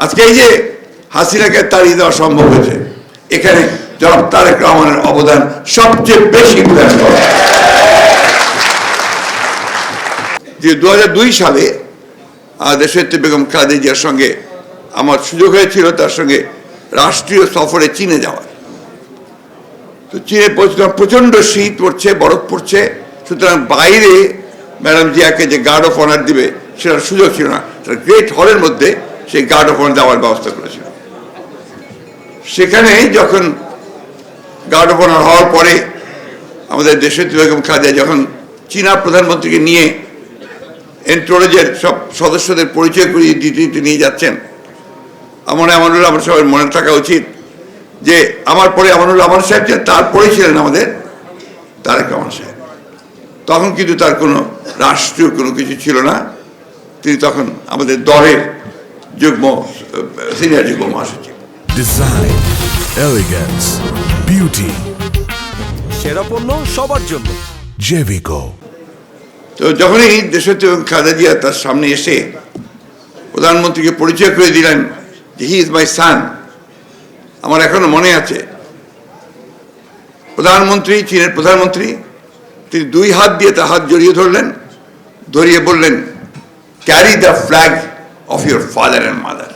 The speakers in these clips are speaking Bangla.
আজকে এই যে হাসিনাকে তাড়িয়ে দেওয়া সম্ভব হয়েছে, এখানে জনাব তারেক রহমানের অবদান সবচেয়ে বেশি প্রয়াস করা। যে 2002 সালে দেশনেত্রী বেগম খালেদা জিয়ার সঙ্গে আমার সুযোগ হয়েছিল তার সঙ্গে রাষ্ট্রীয় সফরে চীনে যাওয়ার। তো চীনে পৌঁছলাম, প্রচন্ড শীত পড়ছে, বরফ পড়ছে, সুতরাং বাইরে ম্যাডাম জিয়াকে যে গার্ড অফ অনার দিবে সেটার সুযোগ ছিল না। গ্রেট হলের মধ্যে সেই গার্ড অফ অনার দেওয়ার ব্যবস্থা করেছিল। সেখানে যখন গার্ড অফ অনার হওয়ার পরে আমাদের দেশনেত্রী বেগম খালেদা যখন চীনা প্রধানমন্ত্রীকে নিয়ে এন্টোলজের সব সদস্যদের পরিচয় করিয়ে দিতে নিয়ে যাচ্ছেন, আমানুল্লাহ আমার সবার মনে থাকা উচিত যে আমার পরে আমানুল্লাহ আমার সাহেব ছিলেন, তারপরেই ছিলেন আমাদের তারেক রহমান সাহেব। তখন কিন্তু তার কোনো রাষ্ট্রীয় কোনো কিছু ছিল না, তিনি তখন আমাদের দলের সিনিয়র যুগ্ম মহাসচিব। ডিজাইন, এলিগেন্স, বিউটি, সেরা পণ্য সবার জন্য জেভিকো। তো যখনই দেশনেত্রী খালেদা জিয়া তার সামনে এসে প্রধানমন্ত্রীকে পরিচয় করে দিলেন যে হি ইজ মাই সান, আমার এখনো মনে আছে প্রধানমন্ত্রী, চীনের প্রধানমন্ত্রী, তিনি 2 হাত দিয়ে তার হাত জড়িয়ে ধরলেন, ধরিয়ে বললেন carry the flag of your father and mother.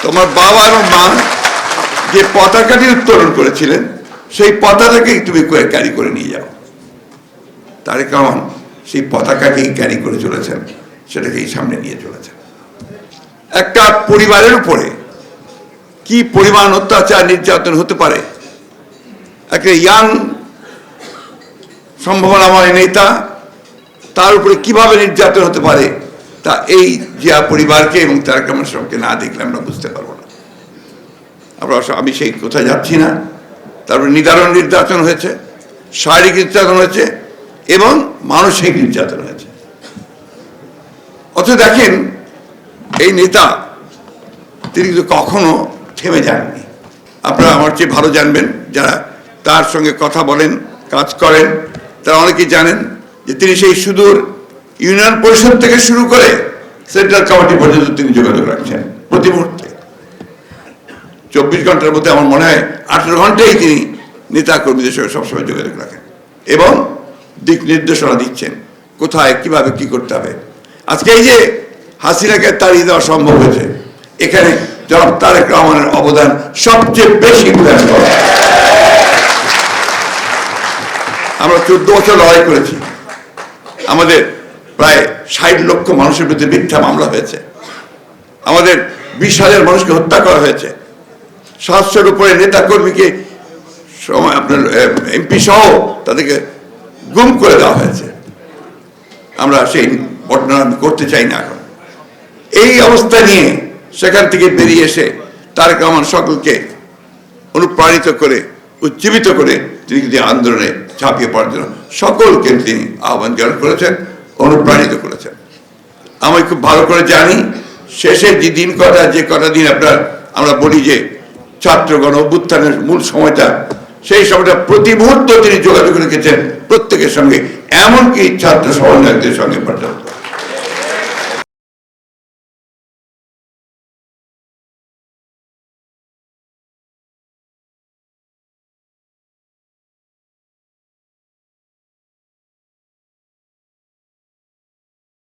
তোমার বাবা এবং মা যে পতাকাটি উত্তোলন করেছিলেন সেই পতাকাকেই তুমি ক্যারি করে নিয়ে যাও। তারেক রহমান সেই পতাকাকেই ক্যারি করে চলেছেন, সেটাকেই সামনে নিয়ে চলেছেন। একটা পরিবারের উপরে কি পরিমাণ অত্যাচার নির্যাতন হতে পারে, একটা ইয়াং সম্ভাবনাময় নেতা, তার উপরে কিভাবে নির্যাতন হতে পারে তা এই জিয়া পরিবারকে এবং তারেক রহমান সাহেবকে না দেখলে আমরা বুঝতে পারবো না। আমি সেই কোথায় যাচ্ছি না। তারপরে নির্যাতন হয়েছে, শারীরিক নির্যাতন হয়েছে এবং মানসিক নির্যাতন হয়েছে। অথচ দেখেন এই নেতা তিনি কিন্তু কখনো থেমে যাননি। আপনারা আমার চেয়ে ভালো জানবেন, যারা তার সঙ্গে কথা বলেন, কাজ করেন, তারা অনেকেই জানেন যে তিনি সেই সুদূর ইউনিয়ন পরিষদ থেকে শুরু করে সেন্ট্রাল কমিটি পর্যন্ত তিনি যোগাযোগ রাখছেন প্রতি মুহূর্তে। 24 ঘন্টার মধ্যে আমার মনে হয় 18 ঘন্টাই তিনি নেতা কর্মীদের সঙ্গে সবসময় যোগাযোগ রাখেন এবং দিক নির্দেশনা দিচ্ছেন কোথায় কিভাবে কি করতে হবে। আজকে এই যে হাসিনাকে তাড়িয়ে দেওয়া সম্ভব হয়েছে, এখানে জনাব তারেক রহমানের অবদান সবচেয়ে বেশি প্রয়াস করা। আমরা 14 বছর লড়াই করেছি, আমাদের প্রায় 60 লক্ষ মানুষের বিরুদ্ধে মিথ্যা মামলা হয়েছে, আমাদের 20,000 মানুষকে হত্যা করা হয়েছে, 700-র উপরে নেতা কর্মীকে আপনার এমপি সহ তাদেরকে গুম করে দেওয়া হয়েছে। আমরা সেই ঘটনা করতে চাই না। এখন এই অবস্থা নিয়ে সেখান থেকে বেরিয়ে এসে তারেক রহমান সকলকে অনুপ্রাণিত করে, উজ্জীবিত করে তিনি কিন্তু আন্দোলনে ঝাঁপিয়ে পড়ার জন্য সকলকে তিনি আহ্বান জানান করেছেন, অনুপ্রাণিত করেছেন। আমি খুব ভালো করে জানি শেষের যে কটা দিন আমরা বলি যে ছাত্র গণ অভ্যুত্থানের মূল সময়টা, সেই সময়টা প্রতি মুহূর্ত তিনি যোগাযোগ রেখেছেন প্রত্যেকের সঙ্গে, এমনকি ছাত্র সমন্বয়কদের সঙ্গে পর্যন্ত।